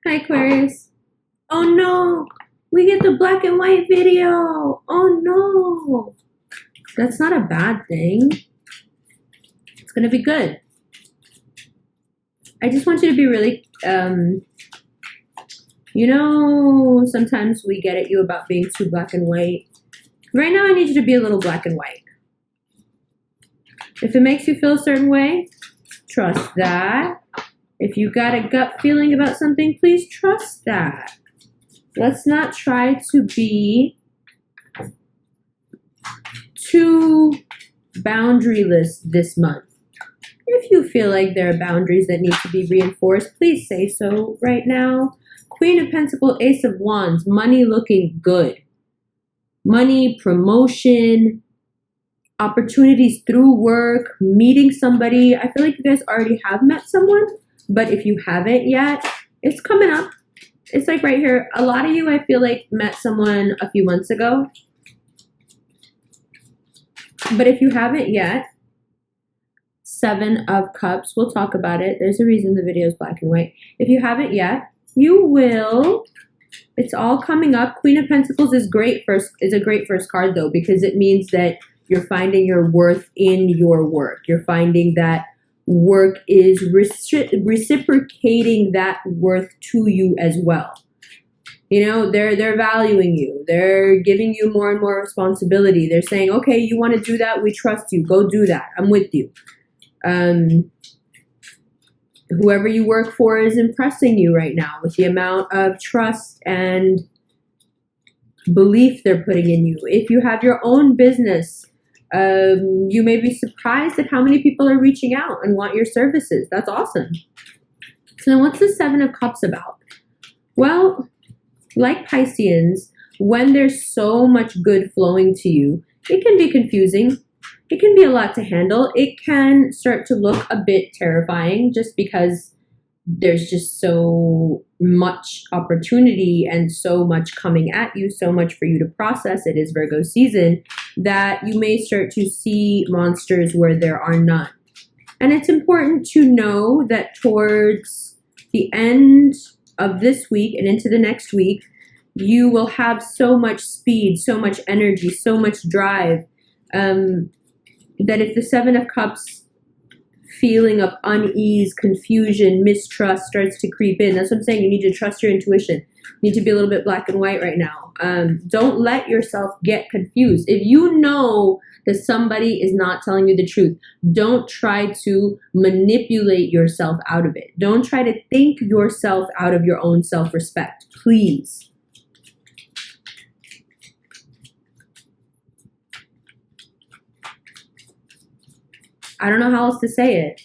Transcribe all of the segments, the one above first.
Hi, Aquarius. Oh no, we get the black and white video. Oh no, that's not a bad thing. It's gonna be good. I just want you to be really, sometimes we get at you about being too black and white. Right now, I need you to be a little black and white. If it makes you feel a certain way, trust that. If you got a gut feeling about something, please trust that. Let's not try to be too boundaryless this month. If you feel like there are boundaries that need to be reinforced, please say so right now. Queen of Pentacles, Ace of Wands, money looking good. Money, promotion, opportunities through work, meeting somebody. I feel like you guys already have met someone, but if you haven't yet, it's coming up. It's like right here. A lot of you, I feel like, met someone a few months ago. But if you haven't yet, Seven of Cups, we'll talk about it. There's a reason the video is black and white. If you haven't yet, you will. It's all coming up. Queen of Pentacles is a great first card though, because it means that you're finding your worth in your work. You're finding that work is reciprocating that worth to you as well. You know, they're valuing you. They're giving you more and more responsibility. They're saying, okay, you want to do that? We trust you. Go do that. I'm with you. Whoever you work for is impressing you right now with the amount of trust and belief they're putting in you. If you have your own business, you may be surprised at how many people are reaching out and want your services. That's awesome. So then what's the Seven of Cups about? Well, like Pisceans, when there's so much good flowing to you, it can be confusing. It can be a lot to handle. It can start to look a bit terrifying just because there's just so much opportunity and so much coming at you, so much for you to process. It is Virgo season, that you may start to see monsters where there are none. And it's important to know that towards the end of this week and into the next week, you will have so much speed, so much energy, so much drive, that if the Seven of Cups feeling of unease, confusion, mistrust starts to creep in, that's what I'm saying. You need to trust your intuition. You need to be a little bit black and white right now. Don't let yourself get confused. If you know that somebody is not telling you the truth, don't try to manipulate yourself out of it. Don't try to think yourself out of your own self-respect, please. I don't know how else to say it,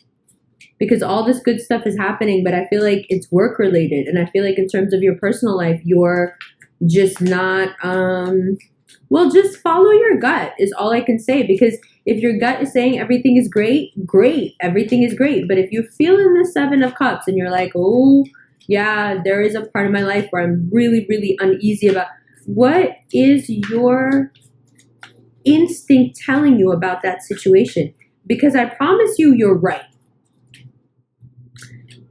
because all this good stuff is happening, but I feel like it's work related. And I feel like in terms of your personal life, you're just not, well, just follow your gut is all I can say. Because if your gut is saying everything is great, great, everything is great. But if you're feeling the Seven of Cups and you're like, oh yeah, there is a part of my life where I'm really, really uneasy about, what is your instinct telling you about that situation? Because I promise you, you're right.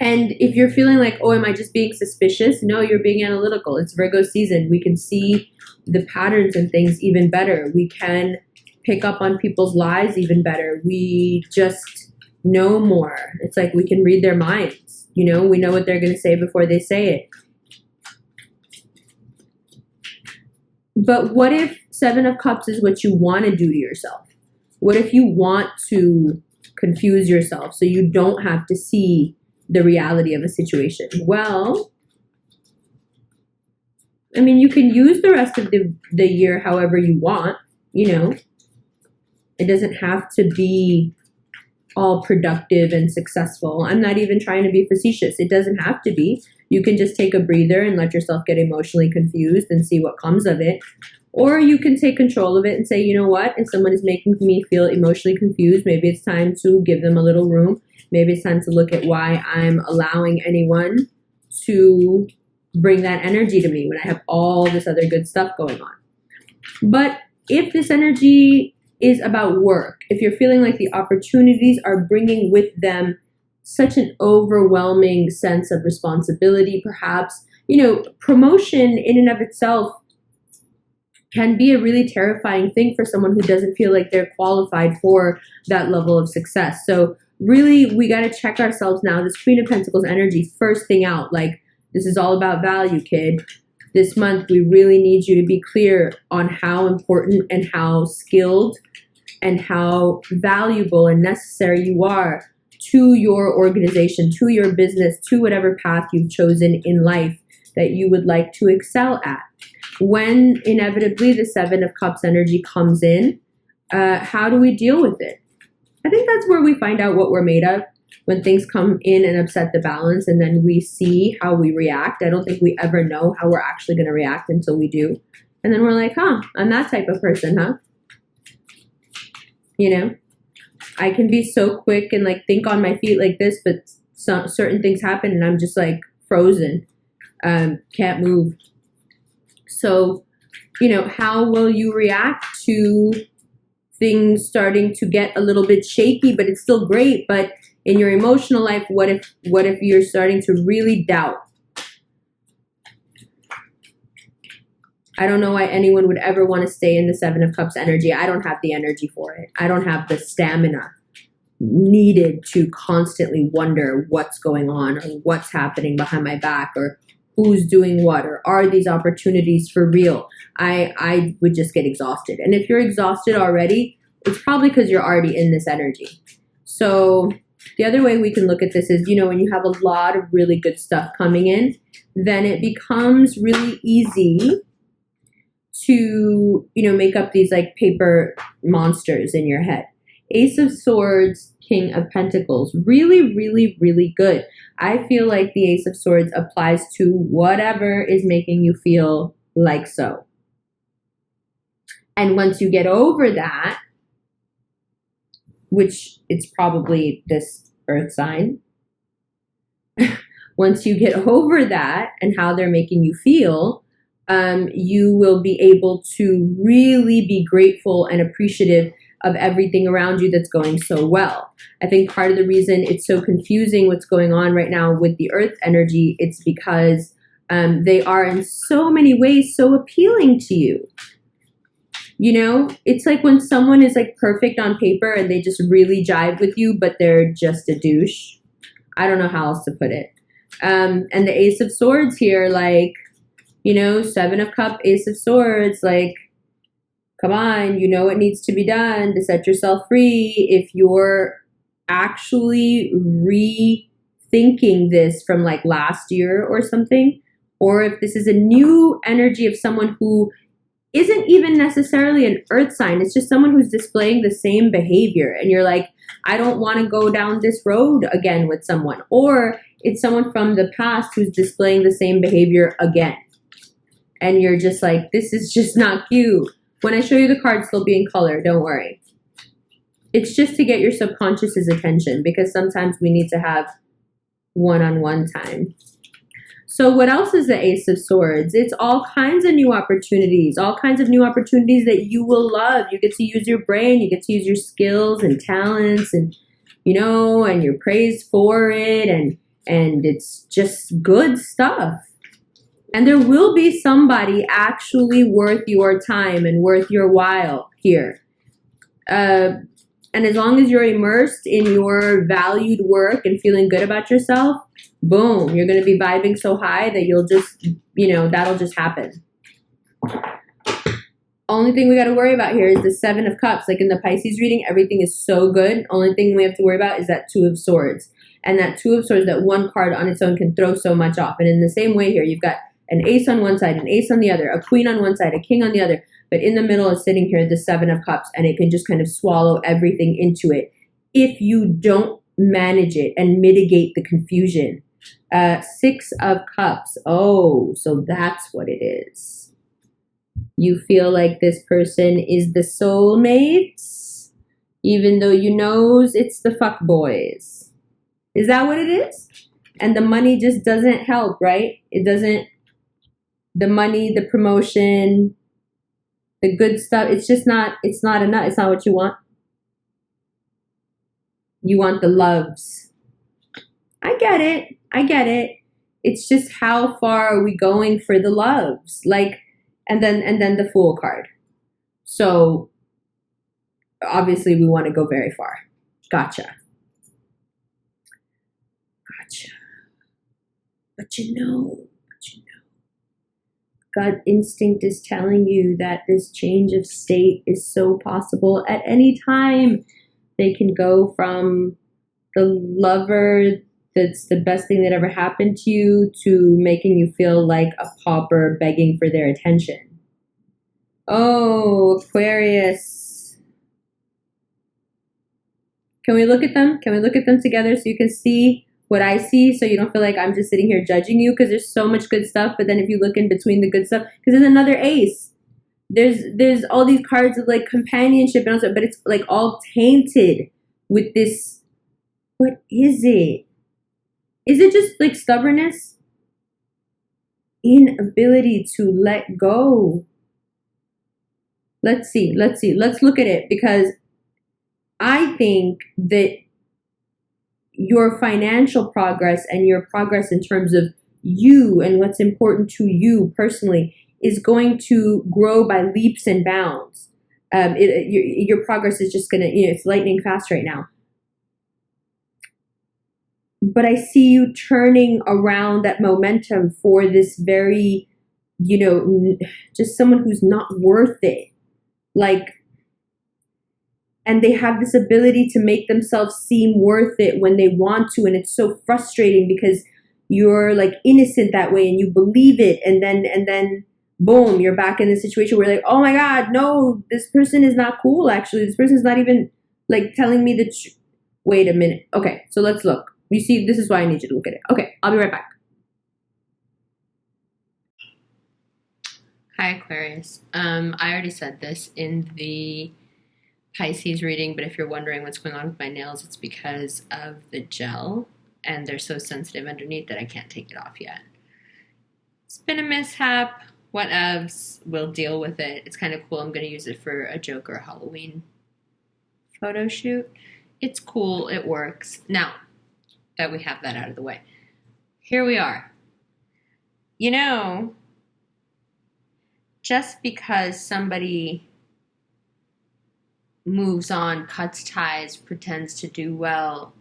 And if you're feeling like, oh, am I just being suspicious? No, you're being analytical. It's Virgo season. We can see the patterns and things even better. We can pick up on people's lies even better. We just know more. It's like we can read their minds. You know, we know what they're going to say before they say it. But what if Seven of Cups is what you want to do to yourself? What if you want to confuse yourself so you don't have to see the reality of a situation? Well, I mean, you can use the rest of the year however you want, you know. It doesn't have to be all productive and successful. I'm not even trying to be facetious. It doesn't have to be. You can just take a breather and let yourself get emotionally confused and see what comes of it. Or you can take control of it and say, you know what, if someone is making me feel emotionally confused, maybe it's time to give them a little room. Maybe it's time to look at why I'm allowing anyone to bring that energy to me when I have all this other good stuff going on. But if this energy is about work, if you're feeling like the opportunities are bringing with them such an overwhelming sense of responsibility, perhaps. Promotion in and of itself can be a really terrifying thing for someone who doesn't feel like they're qualified for that level of success. So really, we got to check ourselves now. This Queen of Pentacles energy, first thing out, like, this is all about value, kid. This month, we really need you to be clear on how important and how skilled and how valuable and necessary you are to your organization, to your business, to whatever path you've chosen in life that you would like to excel at. When inevitably the Seven of Cups energy comes in, how do we deal with it? I think that's where we find out what we're made of, when things come in and upset the balance, and then we see how we react. I don't think we ever know how we're actually going to react until we do. And then we're like, I'm that type of person, huh? I can be so quick and like think on my feet like this, but certain things happen and I'm just like frozen, can't move. So, how will you react to things starting to get a little bit shaky, but it's still great? But in your emotional life, what if you're starting to really doubt? I don't know why anyone would ever want to stay in the Seven of Cups energy. I don't have the energy for it. I don't have the stamina needed to constantly wonder what's going on or what's happening behind my back or who's doing what or are these opportunities for real. I would just get exhausted. And if you're exhausted already, it's probably because you're already in this energy. So the other way we can look at this is, when you have a lot of really good stuff coming in, then it becomes really easy to, make up these like paper monsters in your head. Ace of Swords, King of Pentacles, really, really, really good. I feel like the Ace of Swords applies to whatever is making you feel like so. And once you get over that, which it's probably this earth sign, once you get over that and how they're making you feel, you will be able to really be grateful and appreciative of everything around you that's going so well. I think part of the reason it's so confusing what's going on right now with the earth energy, it's because they are in so many ways so appealing to you. It's like when someone is like perfect on paper and they just really jive with you, but they're just a douche. I don't know how else to put it. And the Ace of Swords here, like, Seven of Cups, Ace of Swords, like, come on, it needs to be done to set yourself free. If you're actually rethinking this from like last year or something, or if this is a new energy of someone who isn't even necessarily an earth sign, it's just someone who's displaying the same behavior, and you're like, I don't want to go down this road again with someone, or it's someone from the past who's displaying the same behavior again. And you're just like, this is just not cute. When I show you the cards, they'll be in color. Don't worry. It's just to get your subconscious's attention, because sometimes we need to have one-on-one time. So what else is the Ace of Swords? It's all kinds of new opportunities, all kinds of new opportunities that you will love. You get to use your brain. You get to use your skills and talents and, and you're praised for it. And it's just good stuff. And there will be somebody actually worth your time and worth your while here. And as long as you're immersed in your valued work and feeling good about yourself, boom, you're going to be vibing so high that you'll just, that'll just happen. Only thing we got to worry about here is the Seven of Cups. Like in the Pisces reading, everything is so good. Only thing we have to worry about is that Two of Swords. And that Two of Swords, that one card on its own can throw so much off. And in the same way here, you've got an ace on one side, an ace on the other, a queen on one side, a king on the other. But in the middle is sitting here the Seven of Cups, and it can just kind of swallow everything into it if you don't manage it and mitigate the confusion. Six of Cups. Oh, so that's what it is. You feel like this person is the soulmate, even though you knows it's the fuck boys. Is that what it is? And the money just doesn't help, right? It doesn't. The money, the promotion, the good stuff, it's not enough. It's not what you want. You want the loves. I get it. I get it. It's just how far are we going for the loves? Like, and then the Fool card. So obviously we want to go very far. Gotcha. But you know, gut instinct is telling you that this change of state is so possible at any time. They can go from the lover that's the best thing that ever happened to you to making you feel like a pauper begging for their attention. Oh, Aquarius. Can we look at them? Can we look at them together so you can see what I see, so you don't feel like I'm just sitting here judging you, because there's so much good stuff, but then if you look in between the good stuff, because there's another ace. There's all these cards of like companionship and also, but it's like all tainted with this. What is it? Is it just like stubbornness? Inability to let go. Let's see. Let's look at it, because I think that your financial progress and your progress in terms of you and what's important to you personally is going to grow by leaps and bounds. Your progress is just going to, it's lightning fast right now. But I see you turning around that momentum for this very, just someone who's not worth it. Like, and they have this ability to make themselves seem worth it when they want to. And it's so frustrating because you're like innocent that way and you believe it. And then boom, you're back in the situation where like, oh my God, no, this person is not cool. Actually, this person's not even like telling me the truth. Wait a minute. Okay, so let's look. You see, this is why I need you to look at it. Okay, I'll be right back. Hi, Aquarius. I already said this in the Pisces reading, but if you're wondering what's going on with my nails, it's because of the gel, and they're so sensitive underneath that I can't take it off yet. It's been a mishap. Whatevs. We'll deal with it. It's kind of cool. I'm going to use it for a Joker Halloween photo shoot. It's cool. It works. Now that we have that out of the way, here we are. Just because somebody moves on, cuts ties, pretends to do well,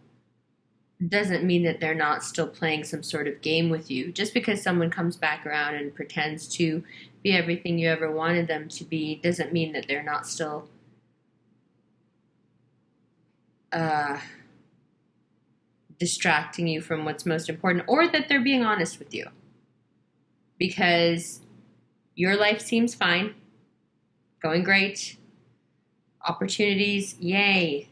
doesn't mean that they're not still playing some sort of game with you. Just because someone comes back around and pretends to be everything you ever wanted them to be, doesn't mean that they're not still distracting you from what's most important, or that they're being honest with you. Because your life seems fine, going great, opportunities, yay.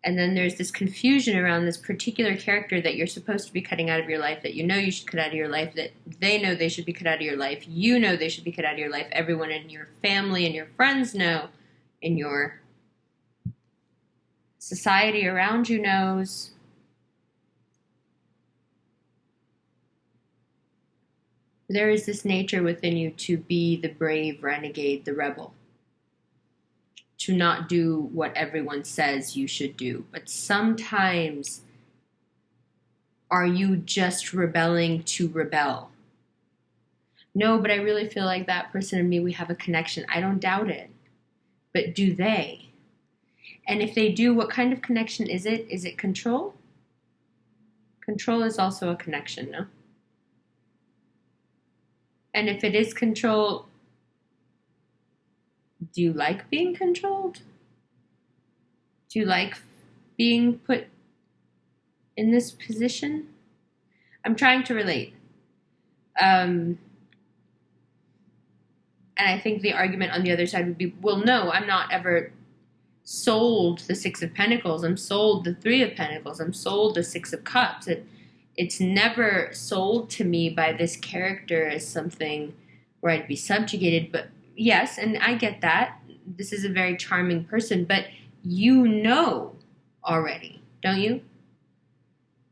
And then there's this confusion around this particular character that you're supposed to be cutting out of your life, that you know you should cut out of your life, that they know they should be cut out of your life, you know they should be cut out of your life, everyone in your family and your friends know, in your society around you knows. There is this nature within you to be the brave renegade, the rebel. To not do what everyone says you should do. But sometimes, are you just rebelling to rebel? No, but I really feel like that person and me, we have a connection. I don't doubt it. But do they? And if they do, what kind of connection is it? Is it control? Control is also a connection, no? And if it is control, do you like being controlled? Do you like being put in this position? I'm trying to relate. And I think the argument on the other side would be, well, no, I'm not ever sold the Six of Pentacles. I'm sold the Three of Pentacles. I'm sold the Six of Cups. It's never sold to me by this character as something where I'd be subjugated. But yes, and I get that. This is a very charming person, but you know already, don't you?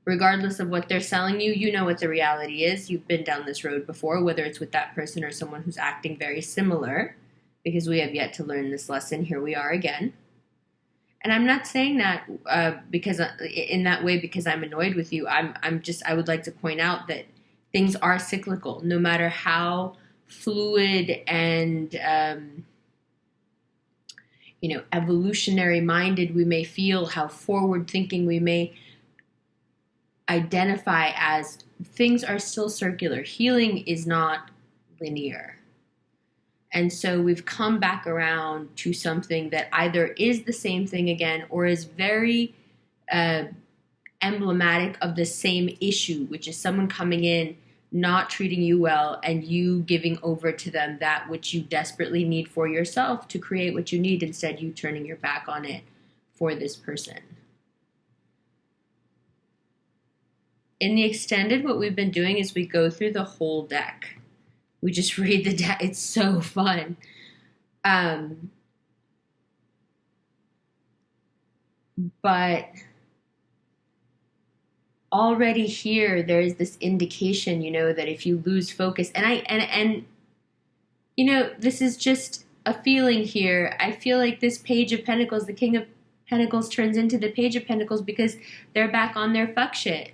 Regardless of what they're selling you, you know what the reality is. You've been down this road before, whether it's with that person or someone who's acting very similar, because we have yet to learn this lesson. Here we are again. And I'm not saying that because in that way because I'm annoyed with you. I would like to point out that things are cyclical, no matter how fluid and evolutionary minded we may feel, how forward thinking we may identify as. Things are still circular. Healing is not linear. And so we've come back around to something that either is the same thing again or is very emblematic of the same issue, which is someone coming in, not treating you well, and you giving over to them that which you desperately need for yourself to create what you need, instead you turning your back on it for this person. In the extended, what we've been doing is we go through the whole deck. We just read the deck. It's so fun. But already here, there's this indication, that if you lose focus, and this is just a feeling here. I feel like this Page of Pentacles, the King of Pentacles, turns into the Page of Pentacles because they're back on their fuck shit.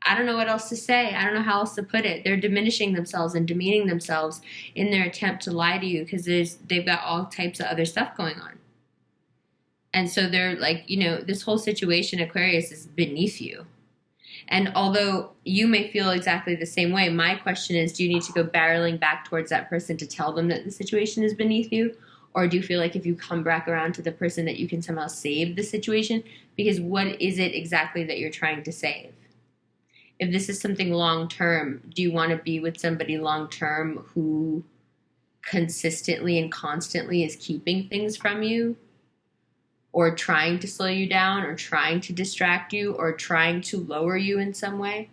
I don't know what else to say. I don't know how else to put it. They're diminishing themselves and demeaning themselves in their attempt to lie to you because they've got all types of other stuff going on. And so they're like, this whole situation, Aquarius, is beneath you. And although you may feel exactly the same way, my question is, do you need to go barreling back towards that person to tell them that the situation is beneath you? Or do you feel like if you come back around to the person that you can somehow save the situation? Because what is it exactly that you're trying to save? If this is something long-term, do you want to be with somebody long-term who consistently and constantly is keeping things from you, or trying to slow you down, or trying to distract you, or trying to lower you in some way?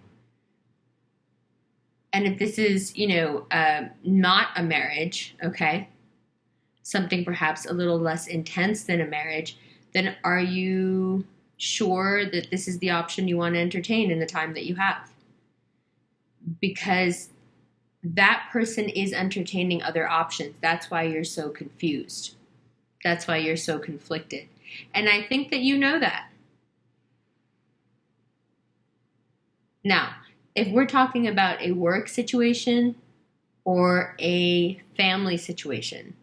And if this is, not a marriage, okay, something perhaps a little less intense than a marriage, then are you sure that this is the option you want to entertain in the time that you have? Because that person is entertaining other options. That's why you're so confused. That's why you're so conflicted. And I think that you know that. Now, if we're talking about a work situation or a family situation,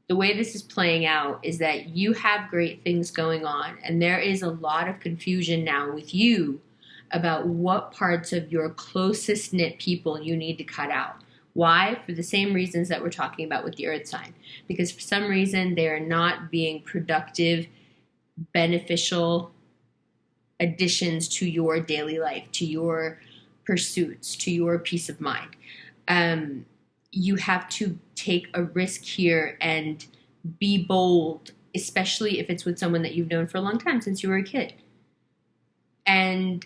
the way this is playing out is that you have great things going on, and there is a lot of confusion now with you about what parts of your closest knit people you need to cut out. Why? For the same reasons that we're talking about with the earth sign. Because for some reason they are not being productive, beneficial additions to your daily life, to your pursuits, to your peace of mind. You have to take a risk here and be bold, especially if it's with someone that you've known for a long time, since you were a kid. And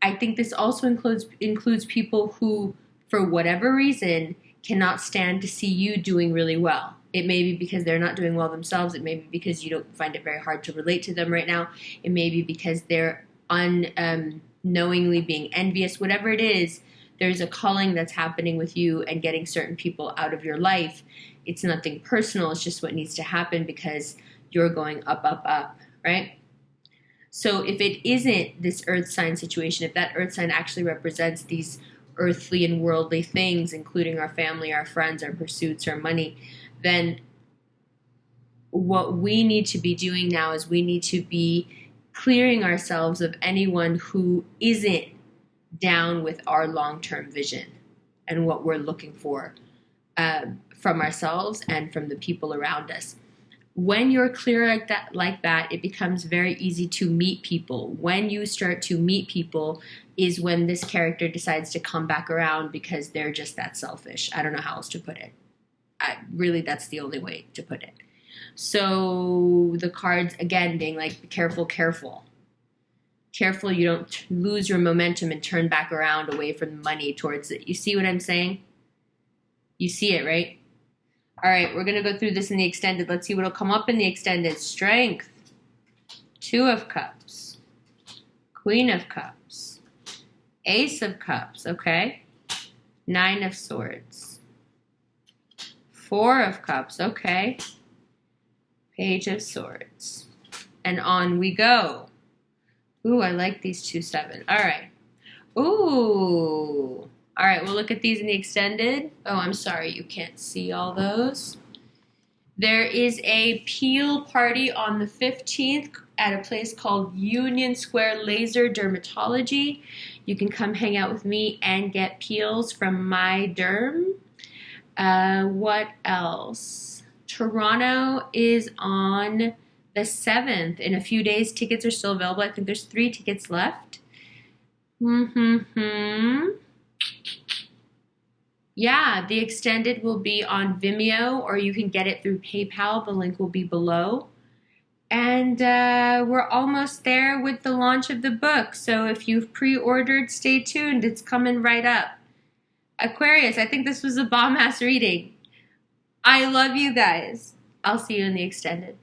I think this also includes people who, for whatever reason, cannot stand to see you doing really well. It may be because they're not doing well themselves. It may be because you don't find it very hard to relate to them right now. It may be because they're unknowingly being envious. Whatever it is, there's a culling that's happening with you and getting certain people out of your life. It's nothing personal. It's just what needs to happen because you're going up, up, up, right? So if it isn't this earth sign situation, if that earth sign actually represents these earthly and worldly things, including our family, our friends, our pursuits, our money, then what we need to be doing now is we need to be clearing ourselves of anyone who isn't down with our long-term vision and what we're looking for from ourselves and from the people around us. When you're clear like that, it becomes very easy to meet people. When you start to meet people is when this character decides to come back around because they're just that selfish. I don't know how else to put it. Really, that's the only way to put it. So the cards, again, being like, be careful, careful. Careful you don't lose your momentum and turn back around away from money towards it. You see what I'm saying? You see it, right? All right, we're going to go through this in the extended. Let's see what will come up in the extended. Strength. 2 of Cups. Queen of Cups. Ace of Cups, okay. 9 of Swords. 4 of Cups, okay. Page of Swords. And on we go. Ooh, I like these 2-7. All right. Ooh. All right, we'll look at these in the extended. Oh, I'm sorry, you can't see all those. There is a peel party on the 15th at a place called Union Square Laser Dermatology. You can come hang out with me and get peels from my derm. What else? Toronto is on the 7th. In a few days, tickets are still available. I think there's 3 tickets left. Yeah, the extended will be on Vimeo, or you can get it through PayPal. The link will be below. And we're almost there with the launch of the book. So if you've pre-ordered, stay tuned. It's coming right up. Aquarius, I think this was a bomb-ass reading. I love you guys. I'll see you in the extended.